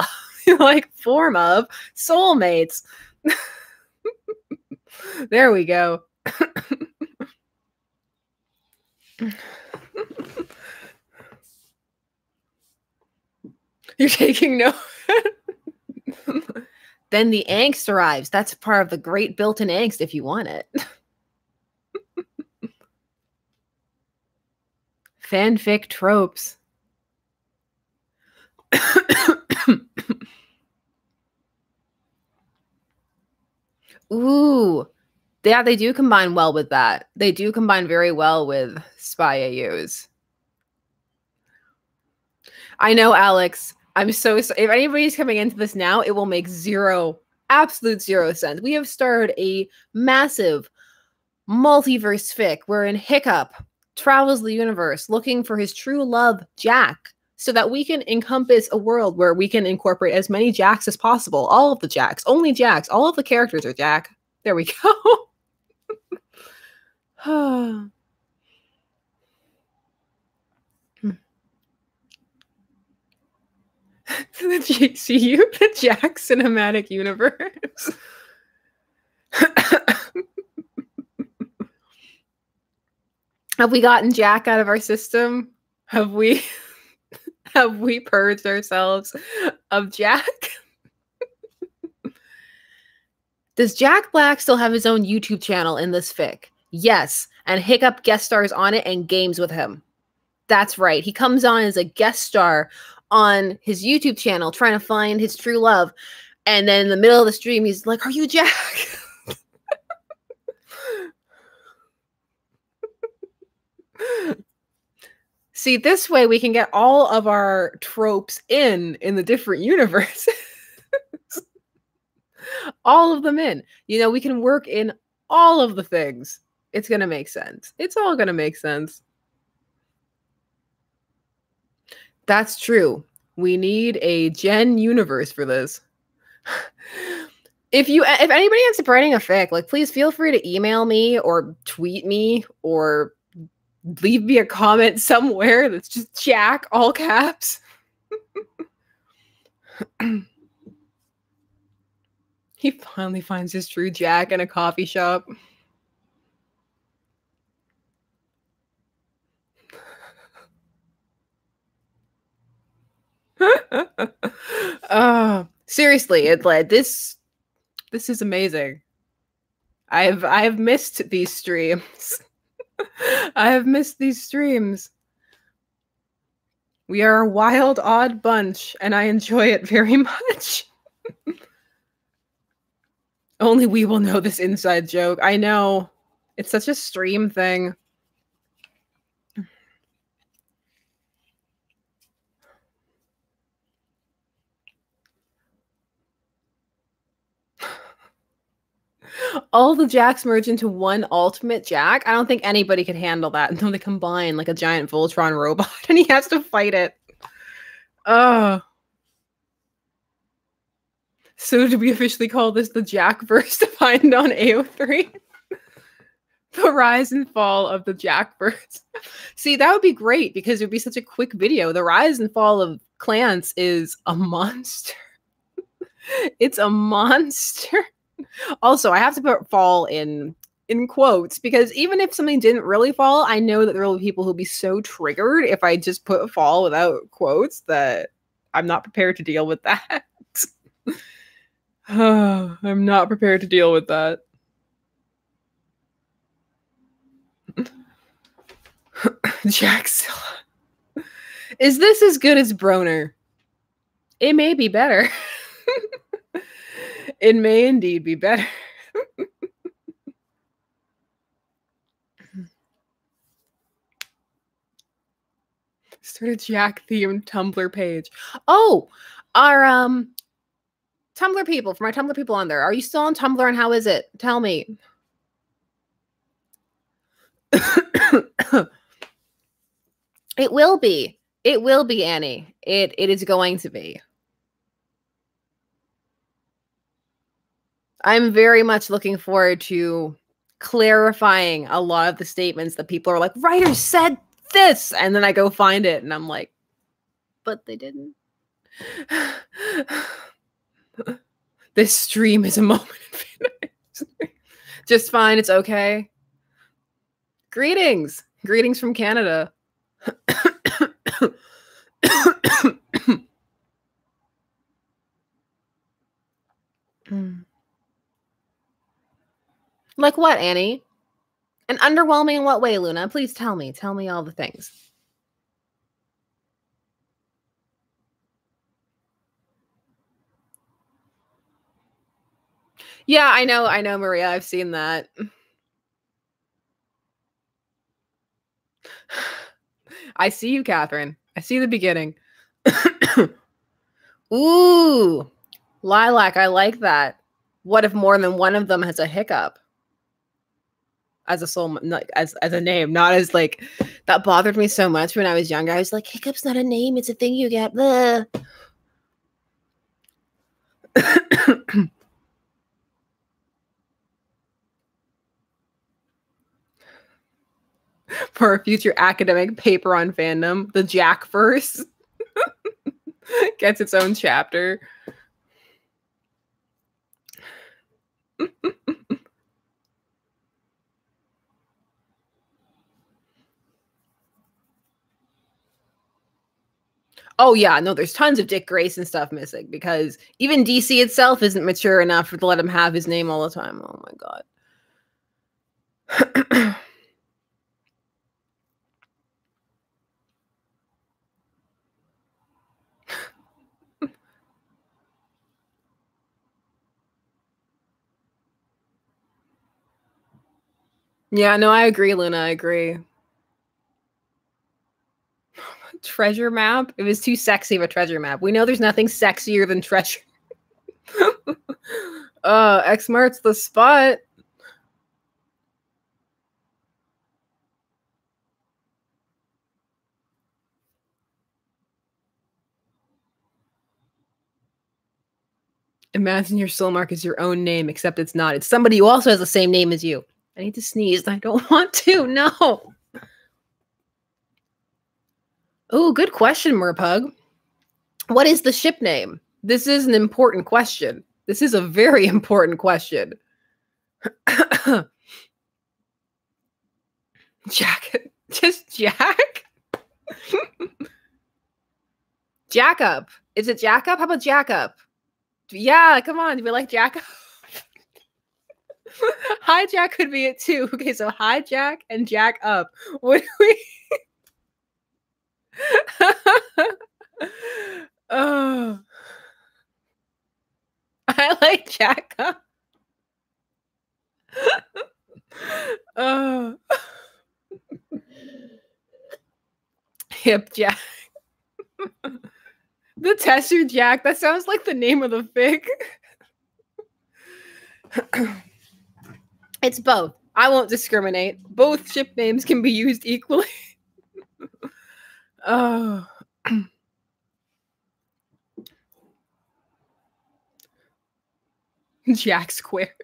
like form of soulmates. There we go. You're taking note. Then the angst arrives. That's part of the great built-in angst if you want it. Fanfic tropes. Ooh. Yeah, they do combine well with that. They do combine very well with spy AUs. I know, Alex. I'm so if anybody's coming into this now, it will make absolute zero sense. We have started a massive multiverse fic wherein Hiccup travels the universe looking for his true love, Jack, so that we can encompass a world where we can incorporate as many Jacks as possible. All of the Jacks, only Jacks. All of the characters are Jack. There we go. The JCU, the Jack Cinematic Universe. Have we gotten Jack out of our system? Have we purged ourselves of Jack? Does Jack Black still have his own YouTube channel in this fic? Yes, and Hiccup guest stars on it and games with him. That's right. He comes on as a guest star on his YouTube channel trying to find his true love. And then in the middle of the stream, he's like, "Are you Jack?" See, this way we can get all of our tropes in the different universes. All of them in. We can work in all of the things. It's going to make sense. It's all going to make sense. That's true. We need a Gen universe for this. If anybody ends up writing a fic, like, please feel free to email me or tweet me or leave me a comment somewhere that's just Jack, all caps. He finally finds his true Jack in a coffee shop. Seriously, it led this is amazing. I have missed these streams. I have missed these streams. We are a wild, odd bunch, and I enjoy it very much. Only we will know this inside joke. I know. It's such a stream thing. All the Jacks merge into one ultimate Jack. I don't think anybody could handle that until they combine like a giant Voltron robot and he has to fight it. Oh. So do we officially call this the Jackverse defined on AO3? The rise and fall of the Jackverse. See, that would be great because it would be such a quick video. The rise and fall of Clance is a monster. It's a monster. Also, I have to put fall in quotes because even if something didn't really fall, I know that there will be people who'll be so triggered if I just put fall without quotes that I'm not prepared to deal with that. I'm not prepared to deal with that. Jack's. Is this as good as Broner? It may be better. It may indeed be better. Start a Jack themed Tumblr page. Oh, our Tumblr people, for my Tumblr people on there. Are you still on Tumblr and how is it? Tell me. It will be. It will be, Annie. It is going to be. I'm very much looking forward to clarifying a lot of the statements that people are like, writers said this, and then I go find it and I'm like, but they didn't. This stream is a moment of just fine. It's okay. Greetings from Canada. Like what, Annie? And underwhelming in what way, Luna? Please tell me. Tell me all the things. Yeah, I know, Maria. I've seen that. I see you, Catherine. I see the beginning. Ooh, Lilac, I like that. What if more than one of them has a hiccup? As a soul, as a name, not as like, that bothered me so much when I was younger. I was like, hiccup's not a name, it's a thing you get. For a future academic paper on fandom, the Jackverse gets its own chapter. Oh yeah, no, there's tons of Dick Grayson stuff missing because even DC itself isn't mature enough to let him have his name all the time. Oh my god. Yeah, no, I agree, Luna. I agree. Treasure map? It was too sexy of a treasure map. We know there's nothing sexier than treasure. X-Mart's the spot. Imagine your soul mark is your own name, except it's not. It's somebody who also has the same name as you. I need to sneeze. I don't want to. No. Oh, good question, Merpug. What is the ship name? This is an important question. This is a very important question. Jack. Just Jack? Jack up. Is it Jack up? How about Jack up? Yeah, come on. Do we like Jack up? Hijack could be it too. Okay, so hijack and Jack up. What do we? Oh, I like Jack up. Oh, hip Jack. The Tester Jack. That sounds like the name of the fig. It's both. I won't discriminate. Both ship names can be used equally. Oh. Jack Square.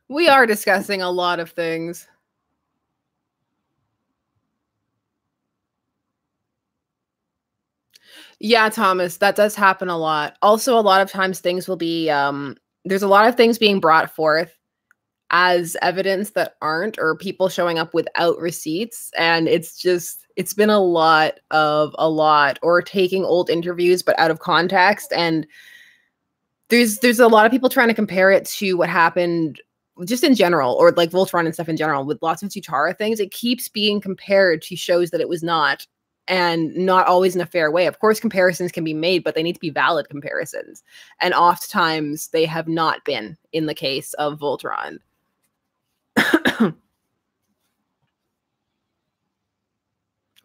We are discussing a lot of things. Yeah, Thomas, that does happen a lot. Also, a lot of times things will be, there's a lot of things being brought forth as evidence that aren't, or people showing up without receipts. And it's just, It's been a lot, or taking old interviews but out of context. And there's a lot of people trying to compare it to what happened just in general, or like Voltron and stuff in general, with lots of Chitara things. It keeps being compared to shows that it was not, and not always in a fair way. Of course, comparisons can be made, but they need to be valid comparisons. And oftentimes they have not been in the case of Voltron.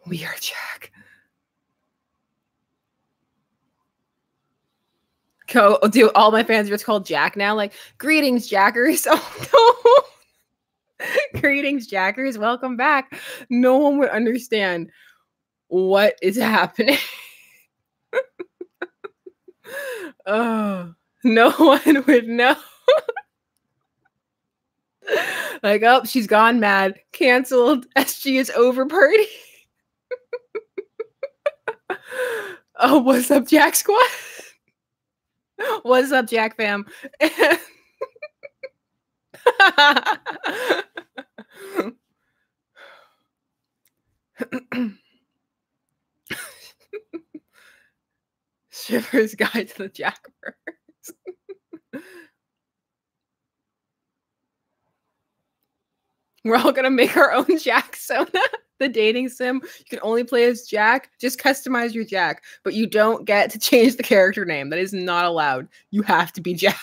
We are Jack. Go do all my fans are just called Jack now. Like, greetings, Jackers. Oh no. Greetings, Jackers. Welcome back. No one would understand what is happening. Oh, no one would know. Like, oh, she's gone mad. Canceled. SG is over party. Oh, what's up, Jack Squad? What's up, Jack fam? Shiver's Guide to the Jackverse. We're all gonna make our own Jack Sona, the dating sim. You can only play as Jack. Just customize your Jack, but you don't get to change the character name. That is not allowed. You have to be Jack.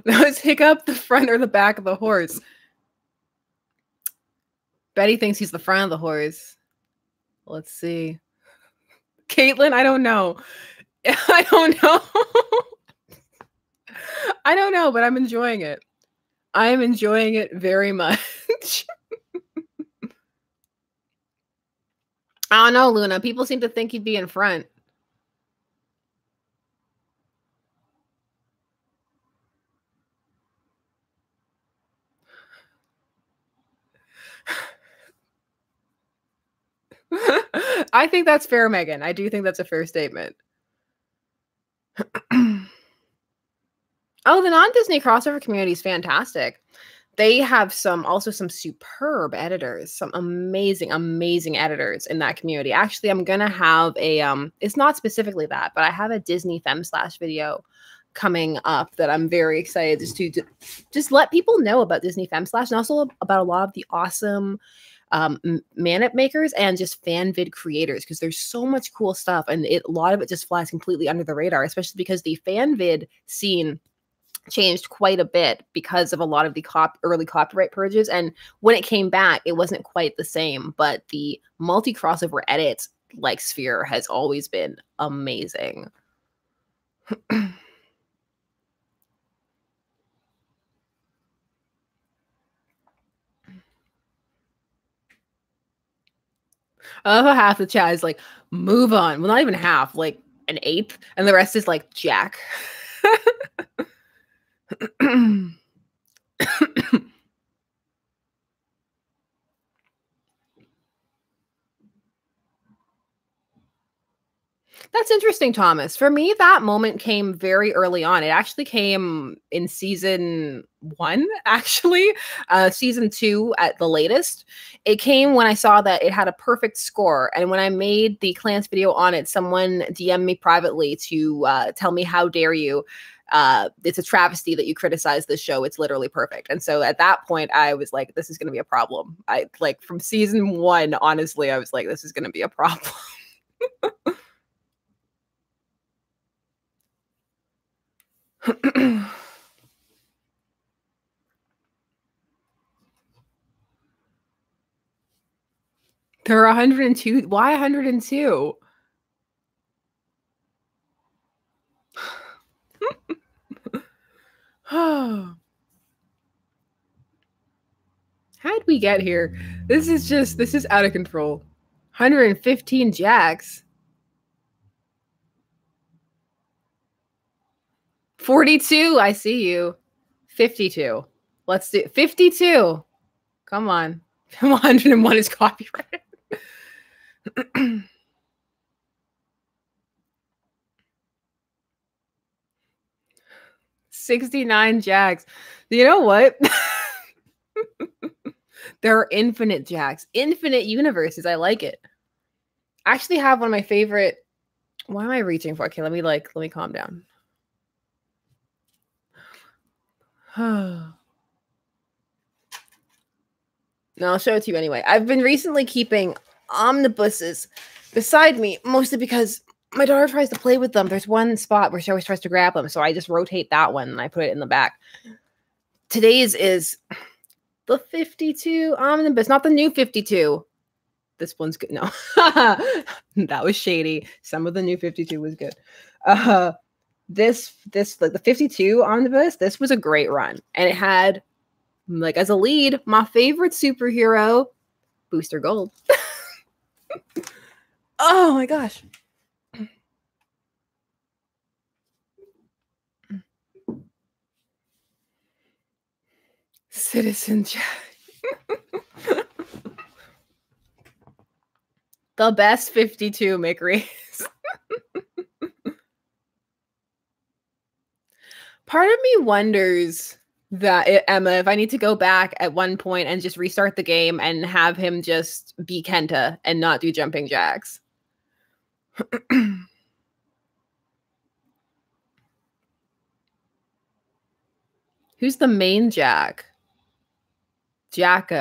Now it's Hiccup the front or the back of the horse. Betty thinks he's the front of the horse. Let's see. Caitlin, I don't know. I don't know. I don't know, but I'm enjoying it. I am enjoying it very much. I don't know, Luna. People seem to think he'd be in front. I think that's fair, Megan. I do think that's a fair statement. Oh, the non-Disney crossover community is fantastic. They have also some superb editors, some amazing editors in that community. Actually, I'm gonna have a it's not specifically that, but I have a Disney Femslash video coming up that I'm very excited just let people know about Disney Femslash, and also about a lot of the awesome manip makers and just fan vid creators, because there's so much cool stuff, and a lot of it just flies completely under the radar, especially because the fan vid scene changed quite a bit because of a lot of the early copyright purges. And when it came back, it wasn't quite the same, but the multi-crossover edits like sphere has always been amazing. I love how half the chat is like, move on. Well, not even half, like an eighth, and the rest is like Jack. That's interesting, Thomas. For me, that moment came very early on. It actually came in season 1, actually, season 2 at the latest. It came when I saw that it had a perfect score. And when I made the Clans video on it, someone DM'd me privately to tell me, how dare you? It's a travesty that you criticize this show. It's literally perfect. And so at that point, I was like, this is going to be a problem. From season 1, honestly, I was like, this is going to be a problem. There are 102. Why 102? How'd we get here? This is out of control. 115 Jacks. 42, I see you. 52. Let's do 52. Come on. 101 is copyrighted. 69 jacks. You know what? There are infinite jacks, infinite universes. I like it. I actually have one of my favorite. What am I reaching for? Okay, let me calm down. No, I'll show it to you anyway. I've been recently keeping omnibuses beside me, mostly because my daughter tries to play with them. There's one spot where she always tries to grab them, so I just rotate that one and I put it in the back. Today's is the 52 omnibus, not the new 52. This one's good. No, that was shady. Some of the new 52 was good. This like the 52 omnibus, this was a great run. And it had, like, as a lead, my favorite superhero, Booster Gold. Oh my gosh. Citizen Jack. The best 52 McRae's. Part of me wonders that, Emma, if I need to go back at one point and just restart the game and have him just be Kenta and not do jumping jacks. Who's the main Jack? Jack.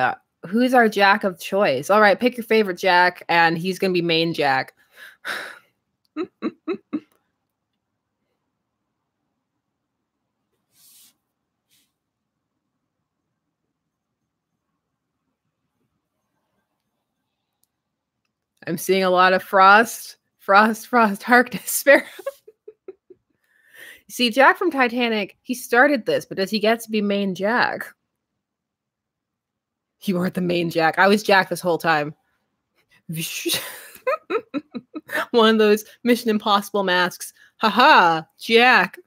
Who's our Jack of choice? All right, pick your favorite Jack, and he's going to be main Jack. I'm seeing a lot of Frost, Harkness, Sparrow. See, Jack from Titanic, he started this, but does he get to be main Jack? You weren't the main Jack. I was Jack this whole time. One of those Mission Impossible masks. Haha, Jack.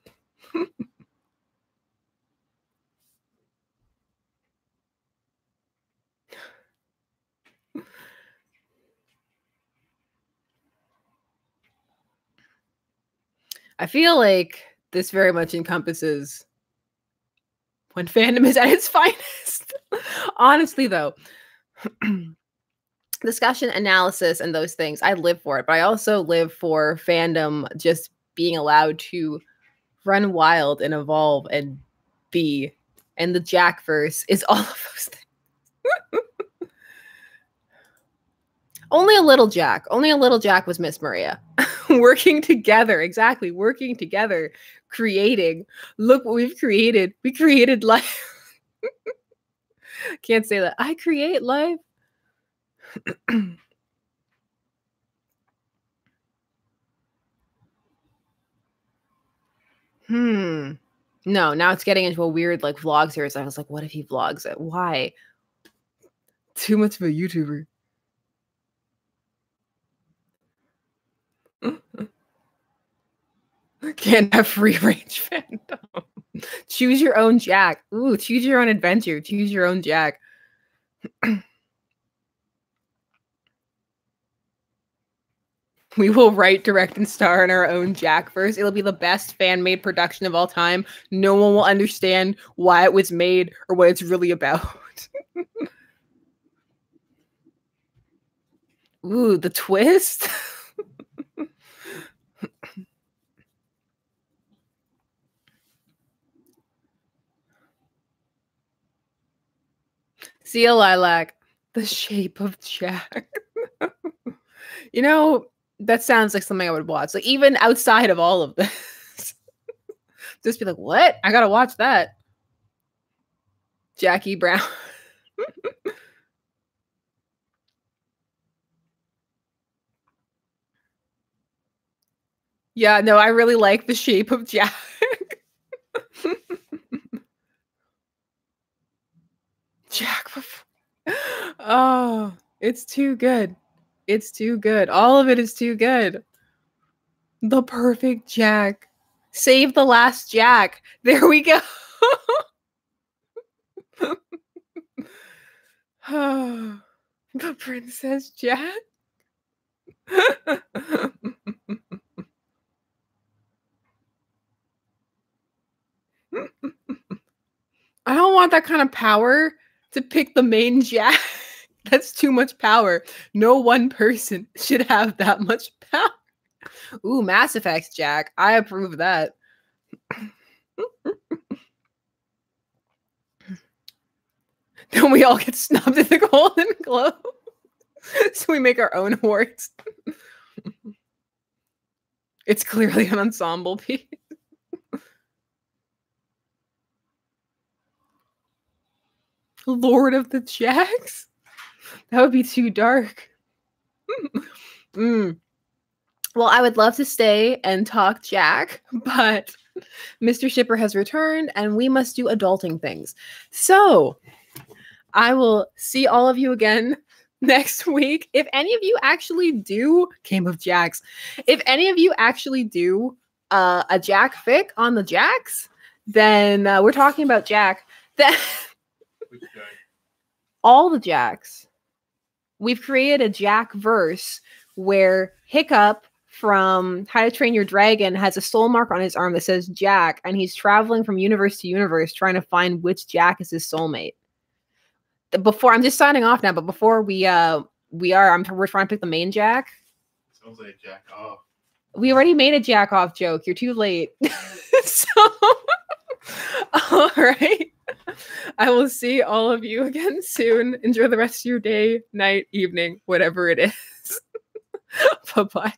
I feel like this very much encompasses when fandom is at its finest. Honestly, though, discussion, analysis, and those things, I live for it. But I also live for fandom just being allowed to run wild and evolve and be. And the Jackverse is all of those things. Only a little Jack was Miss Maria. Working together, exactly. Working together, creating. Look what we've created. We created life. Can't say that. I create life. No, now it's getting into a weird like vlog series. I was like, what if he vlogs it? Why? Too much of a YouTuber. Can't have free range fandom. Choose your own Jack. Ooh, choose your own adventure. Choose your own Jack. We will write, direct, and star in our own Jackverse. It'll be the best fan-made production of all time. No one will understand why it was made or what it's really about. Ooh, the twist. See a lilac. The shape of Jack. You know, that sounds like something I would watch. Like, even outside of all of this. Just be like, what? I gotta watch that. Jackie Brown. Yeah, no, I really like the shape of Jack. Jack. Oh, it's too good. It's too good. All of it is too good. The perfect Jack. Save the last Jack. There we go. The Princess Jack. I don't want that kind of power to pick the main Jack. That's too much power. No one person should have that much power. Ooh, Mass Effect Jack. I approve of that. Then we all get snubbed at the Golden Globe. So we make our own awards. It's clearly an ensemble piece. Lord of the Jacks? That would be too dark. Well, I would love to stay and talk Jack, but Mr. Shipper has returned and we must do adulting things. So I will see all of you again next week. If any of you actually do Game of Jacks, if any of you actually do a Jack fic on the Jacks, then we're talking about Jack. Then all the Jacks. We've created a Jackverse where Hiccup from How to Train Your Dragon has a soul mark on his arm that says Jack, and he's traveling from universe to universe trying to find which Jack is his soulmate. Before I'm just signing off now, but before we're trying to pick the main Jack. Sounds like Jack off. We already made a Jack off joke. You're too late. So, all right. I will see all of you again soon. Enjoy the rest of your day, night, evening, whatever it is. Bye-bye.